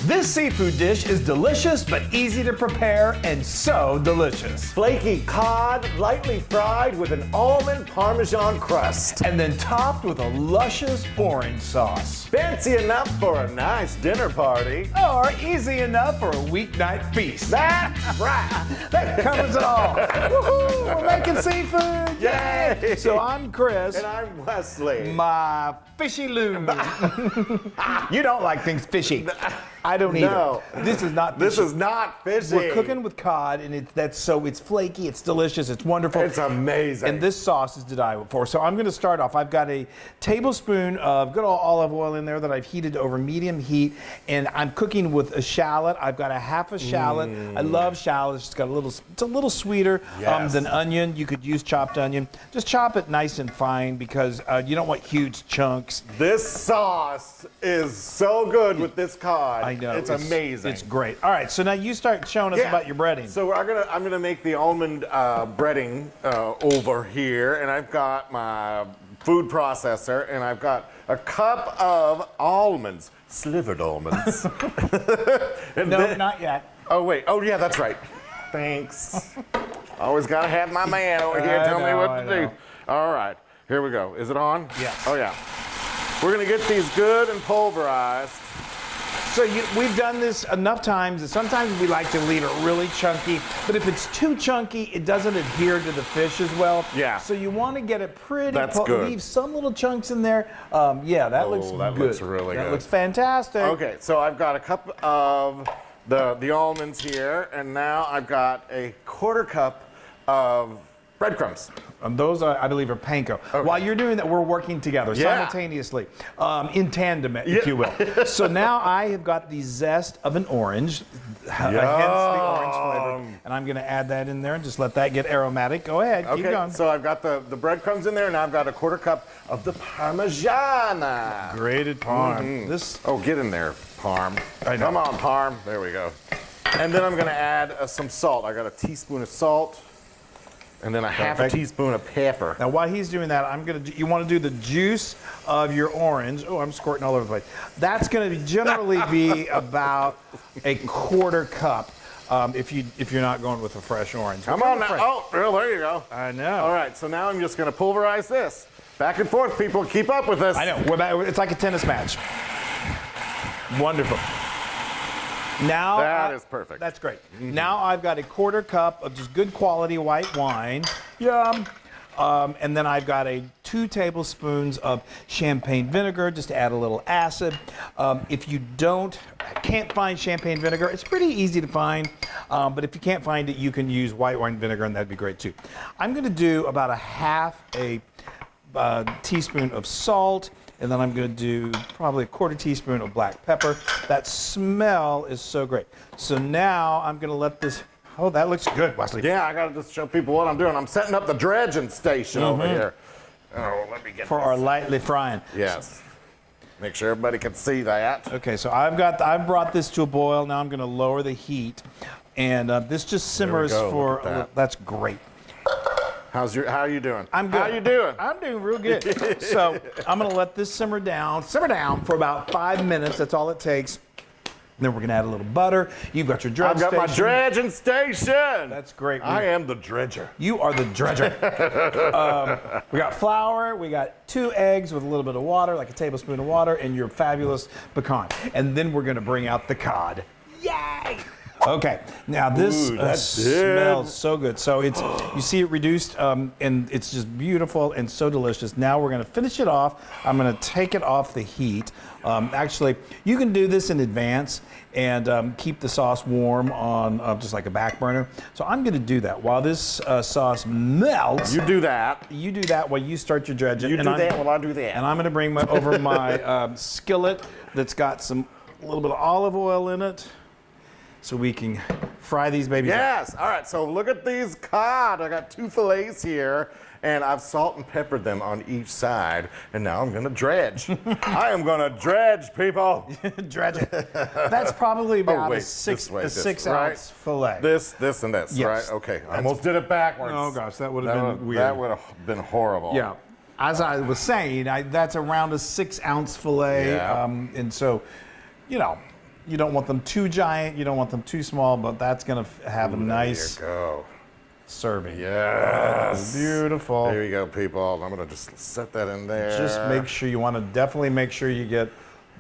This seafood dish is delicious but easy to prepare and so delicious. Flaky cod, lightly fried with an almond Parmesan crust. And then topped with a luscious orange sauce. Fancy enough for a nice dinner party. Or easy enough for a weeknight feast. That's right. That covers it all. Woohoo! We're making seafood. Yay! So I'm Chris. And I'm Wesley. My fishy Loon. You don't like things fishy. I don't either. No. This is not fishy. This is not fishy. We're cooking with cod, and it's flaky, it's delicious, it's wonderful. It's amazing. And this sauce is to die for. So I'm going to start off. I've got a tablespoon of good old olive oil in there that I've heated over medium heat, and I'm cooking with a shallot. I've got a half a shallot. I love shallots. It's a little sweeter than onion. You could use chopped onion. Just chop it nice and fine because you don't want huge chunks. This sauce is so good with this cod. I know. It's amazing. It's great. All right, so now you start showing us about your breading. So I'm gonna make the almond breading over here, and I've got my food processor, and I've got a cup of almonds, slivered almonds. No, not yet. Oh wait. Oh yeah, that's right. Thanks. Always gotta have my man over here tell me what to do. All right, here we go. Is it on? Yes. Oh yeah. We're gonna get these good and pulverized. So we've done this enough times that sometimes we like to leave it really chunky, but if it's too chunky, it doesn't adhere to the fish as well. Yeah. So you want to get it pretty. That's good. Leave some little chunks in there. Yeah, that looks good. That looks really good. That looks fantastic. Okay, so I've got a cup of the almonds here, and now I've got a quarter cup of breadcrumbs. Those, I believe, are Panko. Okay. While you're doing that, we're working together simultaneously, in tandem, if you will. So now I have got the zest of an orange, hence the orange flavor. And I'm going to add that in there and just let that get aromatic. Go ahead, keep going. So I've got the breadcrumbs in there, and now I've got a quarter cup of the Parmesan. Grated Parm. Get in there, Parm. I know. Come on, Parm. There we go. And then I'm going to add some salt. I got a teaspoon of salt. And then a half a teaspoon of pepper. Now, while he's doing that, you want to do the juice of your orange. Oh, I'm squirting all over the place. That's going to generally be about a quarter cup if you're not going with a fresh orange. Come on now. Oh, well, there you go. I know. All right, so now I'm just going to pulverize this. Back and forth, people. Keep up with this. I know. It's like a tennis match. Wonderful. Now that is perfect. That's great. Now I've got a quarter cup of just good quality white wine. Yum. And then I've got 2 tablespoons of champagne vinegar just to add a little acid. If you can't find champagne vinegar, it's pretty easy to find. But if you can't find it, you can use white wine vinegar, and that'd be great too. I'm going to do about a half a teaspoon of salt. And then I'm going to do probably a quarter teaspoon of black pepper. That smell is so great. So now I'm going to let this. Oh, that looks good, Wesley. Yeah, I got to just show people what I'm doing. I'm setting up the dredging station over here. Oh, let me get for our lightly frying. Yes. Make sure everybody can see that. Okay, so I've brought this to a boil. Now I'm going to lower the heat, and this just simmers for. That's great. How are you doing? I'm good. How you doing? I'm doing real good. So I'm going to let this simmer down for about 5 minutes. That's all it takes. And then we're going to add a little butter. You've got your dredge station. I've got my dredging station. That's great. I am the dredger. You are the dredger. We got flour. We got 2 eggs with a little bit of water, like a tablespoon of water, and your fabulous pecan. And then we're going to bring out the cod. Yay! Okay, now this smells so good. So you see it reduced, and it's just beautiful and so delicious. Now we're going to finish it off. I'm going to take it off the heat. Actually, you can do this in advance and keep the sauce warm on just like a back burner. So I'm going to do that while this sauce melts. You do that. You do that while you start your dredging. You do that while I do that. And I'm going to bring over my skillet that's got a little bit of olive oil in it. So we can fry these babies up. Yes. All right. So look at these cod. I got 2 fillets here, and I've salt and peppered them on each side. And now I'm going to dredge. I am going to dredge, people. Dredge it. That's probably about a 6 ounce fillet. This, and this, yes. right? Okay. I almost did it backwards. Oh, gosh. That would have been weird. That would have been horrible. Yeah. As I was saying, that's around a 6 ounce fillet. Yeah. And so, You don't want them too giant. You don't want them too small, but that's going to have a nice There you go. serving. Yes. Beautiful. There you go, people. I'm gonna just set that in there. Just make sure you want to definitely make sure you get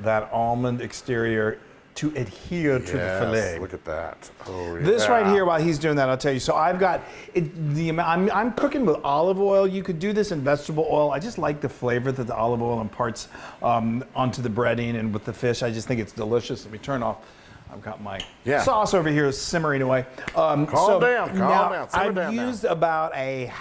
that almond exterior to adhere to the fillet. Look at that. Oh, yeah. This right here, while he's doing that, I'll tell you. So I've got the amount. I'm cooking with olive oil. You could do this in vegetable oil. I just like the flavor that the olive oil imparts onto the breading and with the fish. I just think it's delicious. Let me turn off. I've got my sauce over here simmering away. Calm down, simmer I've down used about a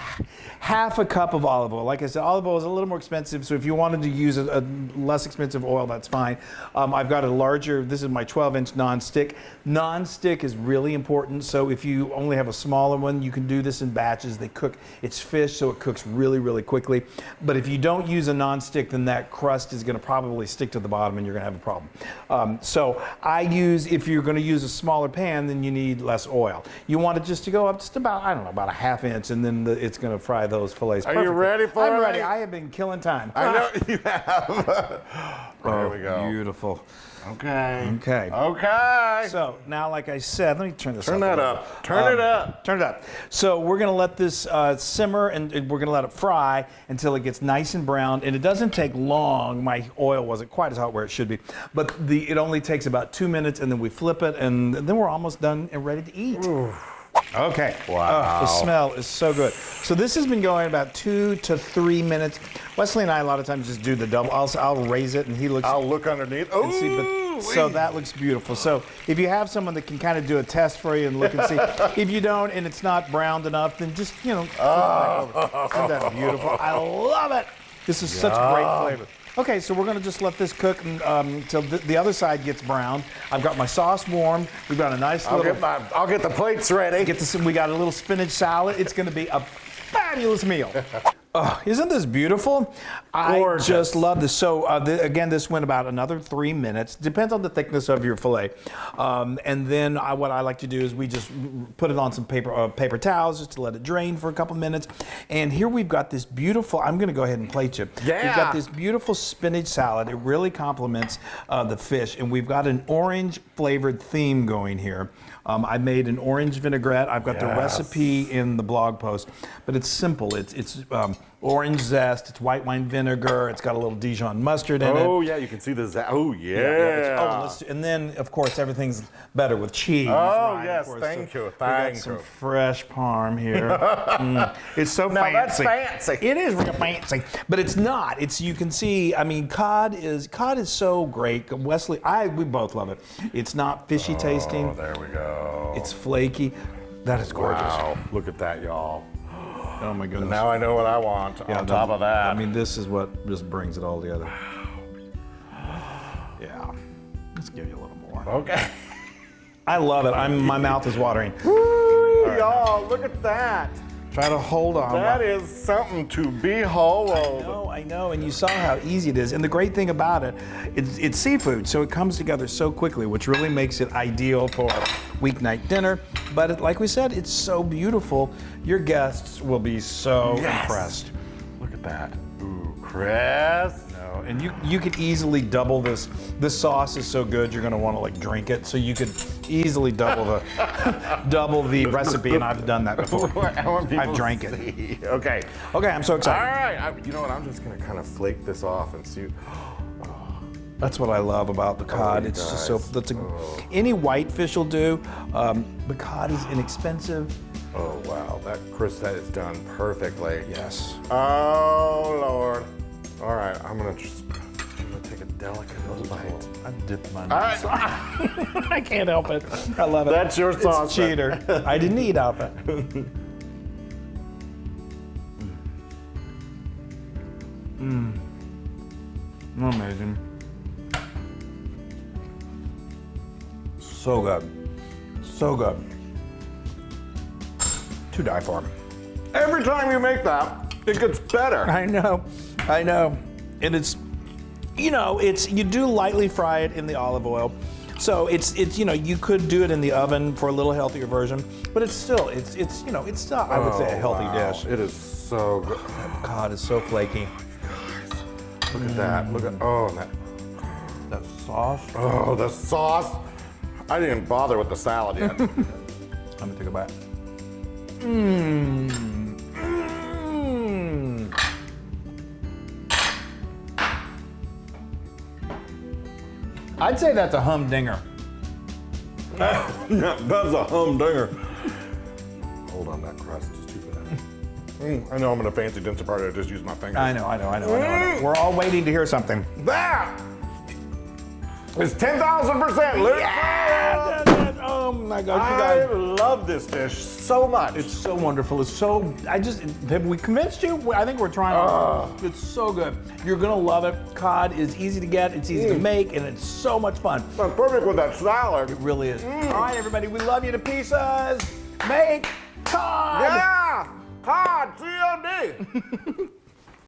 half a cup of olive oil. Like I said, olive oil is a little more expensive, so if you wanted to use a less expensive oil, that's fine. I've got a larger, this is my 12-inch non-stick. Non-stick is really important, so if you only have a smaller one, you can do this in batches. They cook, it's fish, so it cooks really, really quickly. But if you don't use a non-stick, then that crust is gonna probably stick to the bottom and you're gonna have a problem. So I use, if you're gonna use a smaller pan, then you need less oil. You want it just to go up just about, I don't know, about a half inch, and then it's gonna fry those fillets perfectly. Are you ready for it? I'm ready. I have been killing time. I know you have. There we go. Beautiful. Okay. Okay. Okay. So now, like I said, let me turn this up. Turn that up. Turn it up. Turn it up. So we're going to let this simmer, and we're going to let it fry until it gets nice and brown. And it doesn't take long. My oil wasn't quite as hot where it should be. But it only takes about 2 minutes, and then we flip it, and then we're almost done and ready to eat. Ooh. Okay. Wow. The smell is so good. So this has been going about 2 to 3 minutes. Wesley and I a lot of times just do the double. I'll raise it, and he looks. I'll look underneath. Oh, so that looks beautiful. So if you have someone that can kind of do a test for you and look and see, if you don't and it's not browned enough, then just flip it back over. Isn't that beautiful? I love it. This is such great flavor. Okay, so we're going to just let this cook until the other side gets brown. I've got my sauce warm. We've got a nice little. I'll get the plates ready. We got a little spinach salad. It's going to be a fabulous meal. Oh, isn't this beautiful? Gorgeous. I just love this. So again, this went about another 3 minutes. Depends on the thickness of your fillet. And then what I like to do is we just put it on some paper towels just to let it drain for a couple minutes. And here we've got this beautiful, I'm going to go ahead and plate you. Yeah. We've got this beautiful spinach salad. It really complements the fish. And we've got an orange flavored theme going here. I made an orange vinaigrette. I've got the recipe in the blog post, but it's simple. It's orange zest. It's white wine vinegar. It's got a little Dijon mustard in it. Oh yeah, you can see the zest. Oh yeah. And then of course everything's better with cheese. Oh right? yes, Thank you. We got some fresh parm here. It's so Now fancy. that's fancy. It is real fancy, but it's not. It's, you can see. I mean, cod is so great. Wesley, we both love it. It's not fishy tasting. Oh, there we go. It's flaky. That is gorgeous. Wow, look at that, y'all. Oh my goodness. Now I know what I want on top of that. I mean, this is what just brings it all together. Yeah. Let's give you a little more. Okay. I love it. My mouth is watering. Woo, y'all, look at that. Try to hold on. That is something to behold. I know, and you saw how easy it is. And the great thing about it, it's seafood, so it comes together so quickly, which really makes it ideal for a weeknight dinner. But like we said, it's so beautiful. Your guests will be so impressed. Look at that. Ooh, Chris. No, and you could easily double this. This sauce is so good, you're gonna want to like drink it. So you could easily double the recipe, and I've done that before. I've drank it. Okay. Okay, I'm so excited. All right. You know what? I'm just gonna kind of flake this off and see. That's what I love about the cod. It's just so. Any white fish will do. The cod is inexpensive. Oh wow, Chris, that is done perfectly. Yes. Oh Lord. All right, I'm gonna take a delicate little bite. I dipped my All nose. right. I can't help it. I love it. That's your sauce. It's cheater. I didn't eat out of it. Amazing. So good. So good. To die for. Every time you make that, it gets better. I know. And it's, you do lightly fry it in the olive oil. So it's you could do it in the oven for a little healthier version, but it's still, it's still, I would say, a healthy dish. It is so good. God, it's so flaky. Look at that. Look at, that That sauce. Oh, the sauce. I didn't bother with the salad yet. Let me take a bite. I'd say that's a humdinger. That's a humdinger. Hold on, that crust is too bad. I know I'm in a fancy dinner party. I just use my fingers. I know. We're all waiting to hear something. That is 10,000%. Yeah! Oh my God, you I guys. love this dish so much. It's so wonderful. It's so, have we convinced you? I think we're trying. It's so good. You're gonna love it. Cod is easy to get, it's easy to make, and it's so much fun. It's perfect with that salad. It really is. All right, everybody, we love you to pieces. Make cod! Yeah! Cod, C-O-D.